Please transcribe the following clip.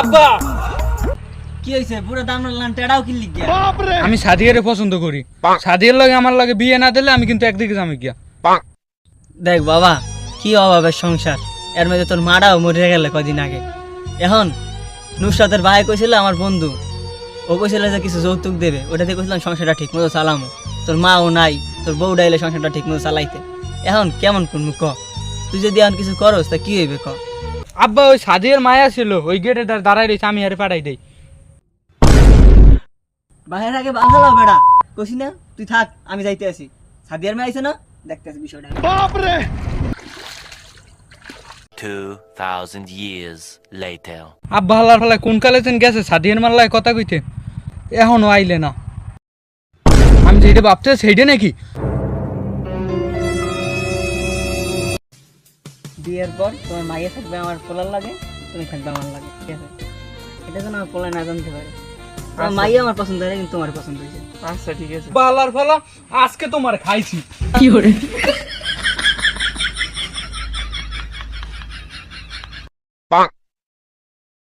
আব্বা কি হইছে পুরো দাম লান টেড়াও কি লিখ গিয়া আমি সাদিয়ারে পছন্দ করি সাদিয়ার লগে আমার লগে বিয়ে না দিলে আমি কিন্তু একদিকে যামি গিয়া দেখ বাবা কি অভাবের সংসার এর মধ্যে তোর মারাও মরে গেল কদিন আগে এখন নুসরাতের ভাই কইছিল আমার বন্ধু ও কইছিল যে কিছু যৌতুক দেবে ওটাতে কইছিলাম সংসারটা ঠিক মতো চালামো তোর মাও নাই তোর বউ ডাইলে সংসারটা ঠিক মতো চালাইতে এখন কেমন করবো ক তুই যদি এখন কিছু করস তা কি হইবে ক আব্বা ওই সাদিয়ার মায়া ছিল ওই গেটে দাঁড়াই রয়েছে আমি আরে পাঠাই দেই বাইরের আগে বাঁধালাও বেড়া কইছি না তুই থাক আমি যাইতে আসি সাদিয়ার মেয়ে আইছে না দেখতে আসি বিষয়টা 2,000 years later. আব্বা হালার ফেলায় কোন কালে যেন গেছে সাদিয়ার মাল্লায় কথা কইতে এখনো আইলে না আমি যেটা ভাবতে সেইটা নাকি বিয়ের পর তোমার মাইয়া থাকবে আমার পোলার লাগে তুমি থাকবে আমার লাগে ঠিক আছে এটা যেন আমার পোলা না জানতে পারে আমার মাইয়া আমার পছন্দ হয় কিন্তু তোমার পছন্দ হয়েছে আচ্ছা ঠিক আছে আব্বা হালার ফেলা আজকে তোমার খাইছি